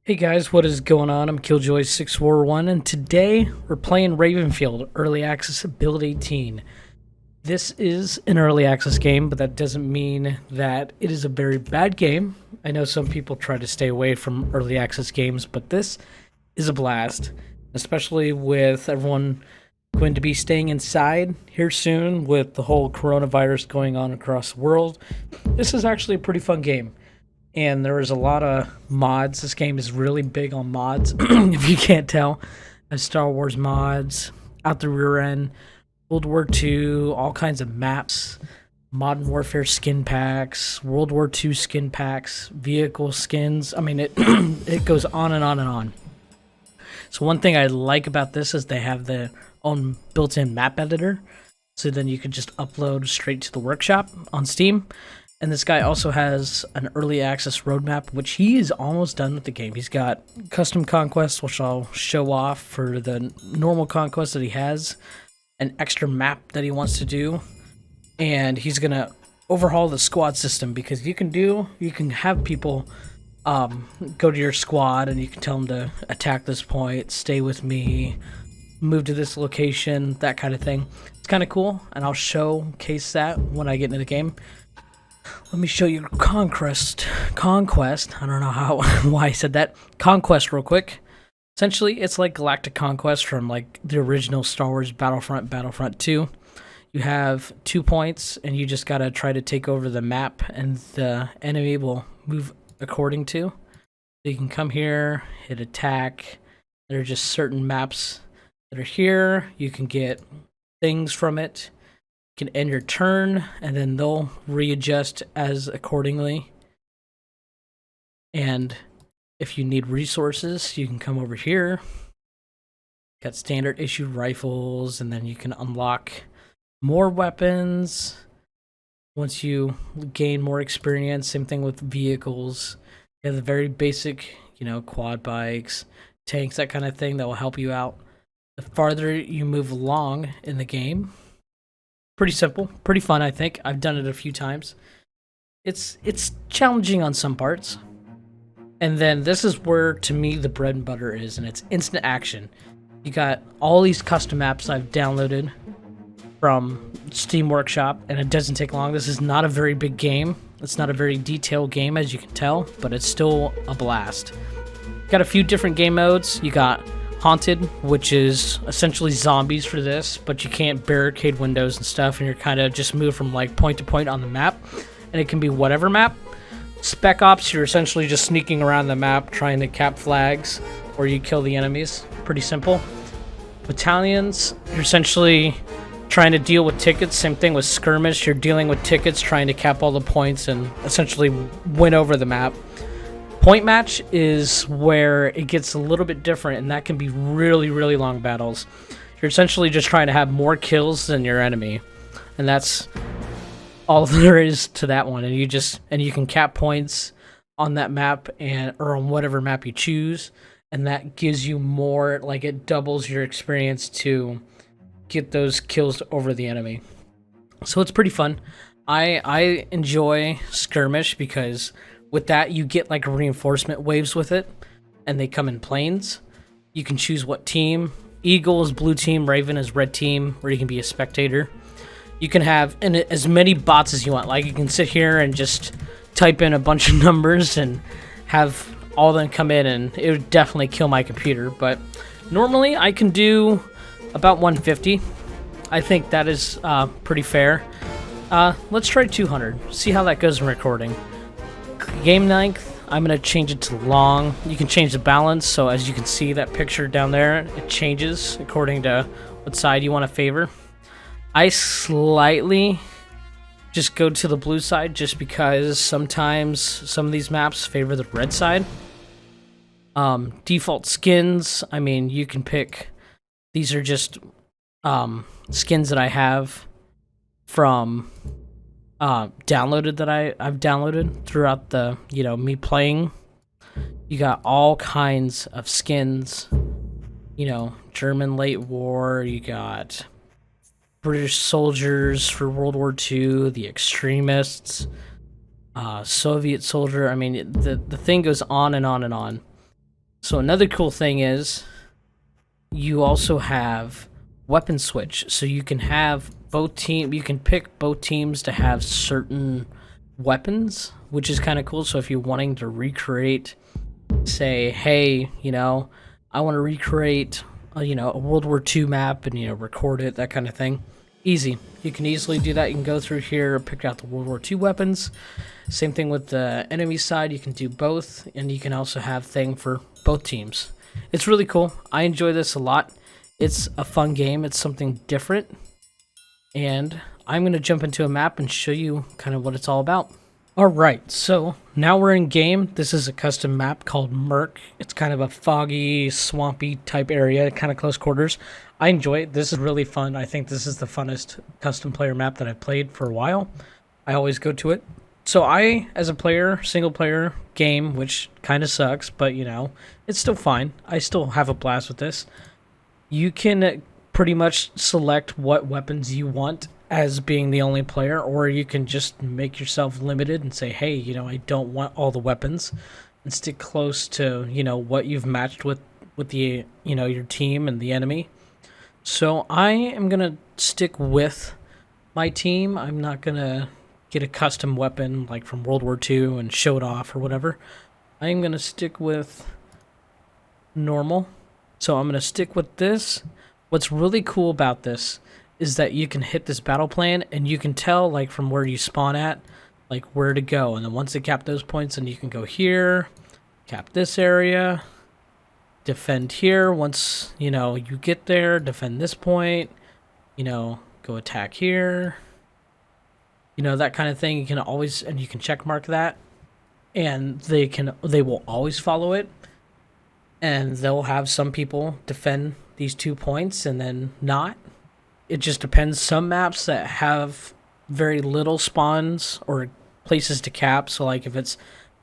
Hey guys, what is going on? I'm Killjoy641 and today we're playing RavenField Early Access Build 18. This is an early access game, but that doesn't mean that it is a very bad game. I know some people try to stay away from early access games, but this is a blast, especially with everyone going to be staying inside here soon with the whole coronavirus going on across the world. This is actually a pretty fun game. And there is a lot of mods. This game is really big on mods, if you can't tell. There's Star Wars mods, Out the Rear End, World War II, all kinds of maps, Modern Warfare skin packs, World War II skin packs, vehicle skins. I mean, it it goes on and on and on. So one thing I like about this is they have their own built-in map editor. So then you can just upload straight to the workshop on Steam. And this guy also has an early access roadmap, which he is almost done with the game. He's got custom Conquest, which I'll show off for the normal Conquest that he has, an extra map that he wants to do, and he's going to overhaul the squad system because you can have people go to your squad and you can tell them to attack this point, stay with me, move to this location, that kind of thing. It's kind of cool, and I'll showcase that when I get into the game. Let me show you Conquest. I don't know why I said that. Conquest real quick. Essentially, it's like Galactic Conquest from like the original Star Wars Battlefront 2. You have 2 points, and you just gotta try to take over the map, and the enemy will move according to. So you can come here, hit attack. There are just certain maps that are here. You can get things from it. Can end your turn, and then they'll readjust as accordingly. And if you need resources, you can come over here. Got standard issue rifles, and then you can unlock more weapons once you gain more experience. Same thing with vehicles. You have the very basic, quad bikes, tanks, that kind of thing that will help you out. The farther you move along in the game, pretty simple, pretty fun, I think. I've done it a few times. It's challenging on some parts. And then this is where, to me, the bread and butter is, and it's instant action. You got all these custom maps I've downloaded from Steam Workshop, and it doesn't take long. This is not a very big game. It's not a very detailed game, as you can tell, but it's still a blast. Got a few different game modes. You got Haunted, which is essentially zombies for this, but you can't barricade windows and stuff, and you're kind of just move from like point to point on the map, and it can be whatever map. Spec Ops, you're essentially just sneaking around the map trying to cap flags, or you kill the enemies. Pretty simple. Battalions, you're essentially trying to deal with tickets. Same thing with Skirmish, you're dealing with tickets, trying to cap all the points and essentially win over the map. Point match is where it gets a little bit different, and that can be really, really long battles. You're essentially just trying to have more kills than your enemy, and that's all there is to that one. And you can cap points on that map or on whatever map you choose, and that gives you more, like it doubles your experience to get those kills over the enemy. So it's pretty fun. I enjoy Skirmish because with that, you get like reinforcement waves with it, and they come in planes. You can choose what team. Eagle is blue team, Raven is red team, or you can be a spectator. You can have as many bots as you want. Like, you can sit here and just type in a bunch of numbers and have all of them come in, and it would definitely kill my computer. But normally, I can do about 150. I think that is pretty fair. Let's try 200. See how that goes in recording. Game length, I'm going to change it to long. You can change the balance, so as you can see that picture down there, it changes according to what side you want to favor. I slightly just go to the blue side just because sometimes some of these maps favor the red side. Default skins, I mean, you can pick. These are just skins that I have from downloaded that I've downloaded throughout the me playing. You got all kinds of skins, German late war, you got British soldiers for World War II, the extremists, Soviet soldier. I mean, the thing goes on and on and on. So another cool thing is you also have weapon switch. So you can have you can pick both teams to have certain weapons, which is kind of cool. So if you're wanting to recreate, say, hey, I want to recreate a World War II map and record it, that kind of thing. Easy. You can easily do that. You can go through here, pick out the World War II weapons. Same thing with the enemy side. You can do both, and you can also have thing for both teams. It's really cool. I enjoy this a lot. It's a fun game. It's something different. And I'm going to jump into a map and show you kind of what it's all about. Alright, so now we're in game. This is a custom map called Merc. It's kind of a foggy, swampy type area, kind of close quarters. I enjoy it. This is really fun. I think this is the funnest custom player map that I've played for a while. I always go to it. So I, as a player, single player game, which kind of sucks, but it's still fine. I still have a blast with this. You can pretty much select what weapons you want as being the only player, or you can just make yourself limited and say, hey, I don't want all the weapons, and stick close to what you've matched with the your team and the enemy. So I am gonna stick with my team. I'm not gonna get a custom weapon like from World War II and show it off or whatever. I am gonna stick with normal. So I'm gonna stick with this. What's really cool about this is that you can hit this battle plan and you can tell like from where you spawn at, like where to go. And then once they cap those points, then you can go here, cap this area, defend here. Once, you get there, defend this point, go attack here, that kind of thing. You can always, and you can check mark that, and they will always follow it. And they'll have some people defend these 2 points and then not. It just depends. Some maps that have very little spawns or places to cap, so like if it's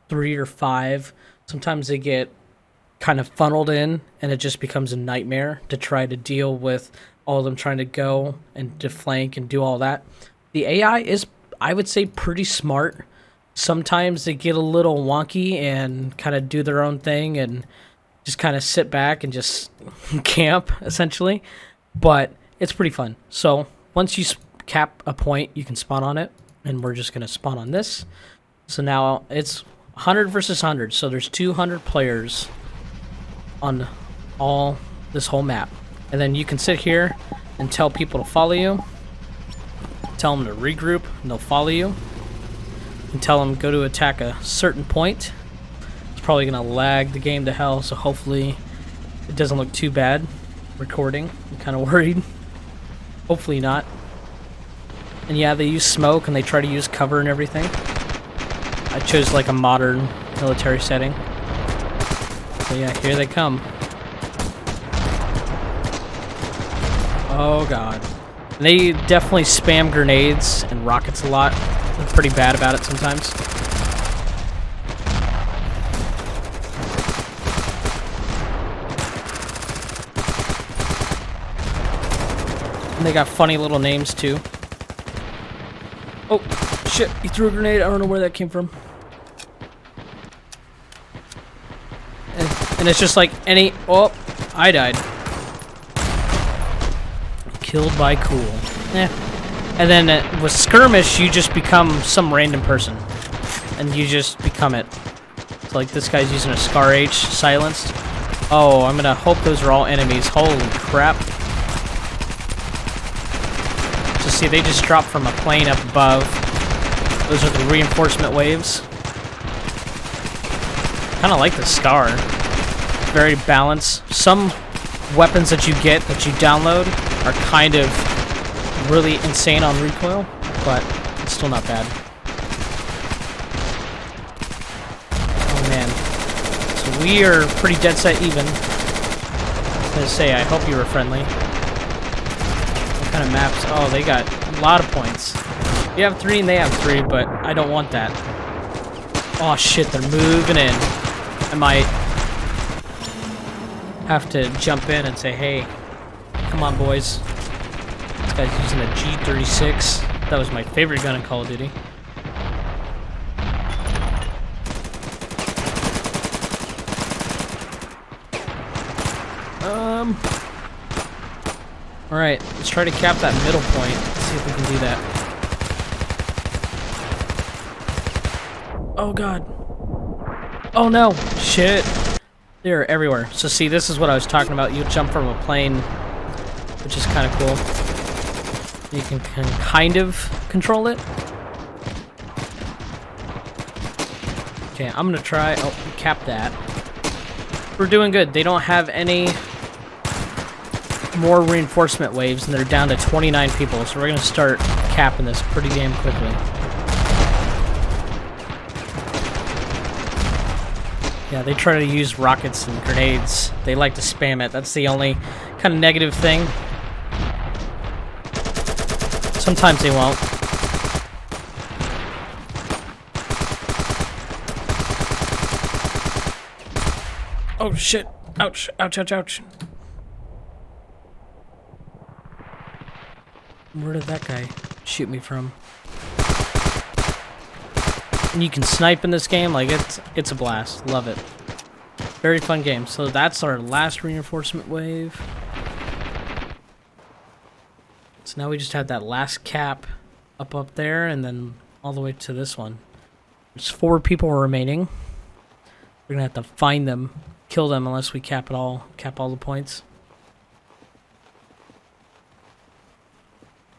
3 or 5, sometimes they get kind of funneled in and it just becomes a nightmare to try to deal with all of them trying to go and deflank and do all that. The AI is, I would say, pretty smart. Sometimes they get a little wonky and kind of do their own thing and just kind of sit back and just camp, essentially. But it's pretty fun. So once you cap a point, you can spawn on it, and we're just going to spawn on this. So now it's 100 versus 100. So there's 200 players on this whole map. And then you can sit here and tell people to follow you. Tell them to regroup, and they'll follow you. And tell them go to attack a certain point. It's probably going to lag the game to hell, so hopefully it doesn't look too bad recording. I'm kind of worried. Hopefully not. And yeah, they use smoke and they try to use cover and everything. I chose like a modern military setting. So yeah, here they come. Oh god. And they definitely spam grenades and rockets a lot. They're pretty bad about it sometimes. And they got funny little names too. Oh, shit, he threw a grenade. I don't know where that came from. And it's just like any... Oh, I died. Killed by cool. Yeah. And then with skirmish, you just become some random person. And you just become it. So like this guy's using a Scar H, silenced. Oh, I'm gonna hope those are all enemies. Holy crap. Just see, they just dropped from a plane up above. Those are the reinforcement waves. Kinda like the Scar. Very balanced. Some weapons that you get, that you download, are kind of really insane on recoil, but it's still not bad. Oh man. So we are pretty dead set even. I was gonna say, I hope you were friendly. What kind of maps? Oh, they got a lot of points. You have 3 and they have 3, but I don't want that. Oh shit, they're moving in. I might have to jump in and say, hey, come on boys. This guy's using a G36. That was my favorite gun in Call of Duty. Alright, let's try to cap that middle point. Let's see if we can do that. Oh god. Oh no! Shit! They're everywhere. So see, this is what I was talking about. You jump from a plane, which is kind of cool. You can kind of control it. Okay, I'm gonna try... Oh, cap that. We're doing good. They don't have any more reinforcement waves, and they're down to 29 people, so we're gonna start capping this pretty damn quickly. Yeah, they try to use rockets and grenades. They like to spam it. That's the only kind of negative thing. Sometimes they won't. Oh shit! Ouch! Ouch! Ouch! Ouch! Where did that guy shoot me from? And you can snipe in this game, like it's a blast. Love it. Very fun game. So that's our last reinforcement wave. So now we just have that last cap up there, and then all the way to this one. There's 4 people remaining. We're gonna have to find them, kill them unless we cap all the points.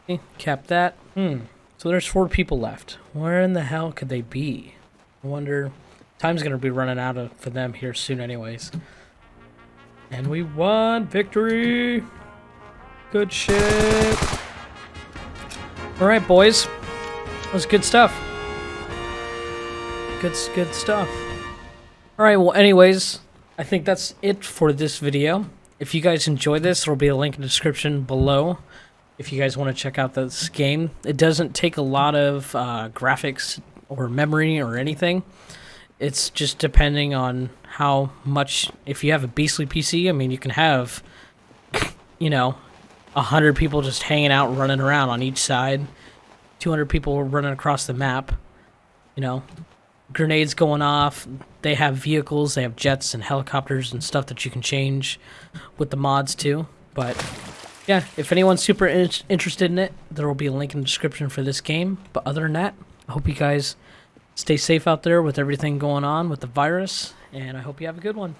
Okay, cap that. So there's 4 people left. Where in the hell could they be? I wonder. Time's gonna be running out for them here soon anyways. And we won! Victory! Good shit! Alright, boys. That was good stuff. Good stuff. Alright, well anyways, I think that's it for this video. If you guys enjoyed this, there will be a link in the description below. If you guys want to check out this game, it doesn't take a lot of graphics or memory or anything. It's just depending on how much. If you have a beastly PC, I mean, you can have, you know, 100 people just hanging out, running around on each side, 200 people running across the map, you know, grenades going off. They have vehicles, they have jets and helicopters and stuff that you can change with the mods too. But yeah, if anyone's super interested in it, there will be a link in the description for this game. But other than that, I hope you guys stay safe out there with everything going on with the virus, and I hope you have a good one.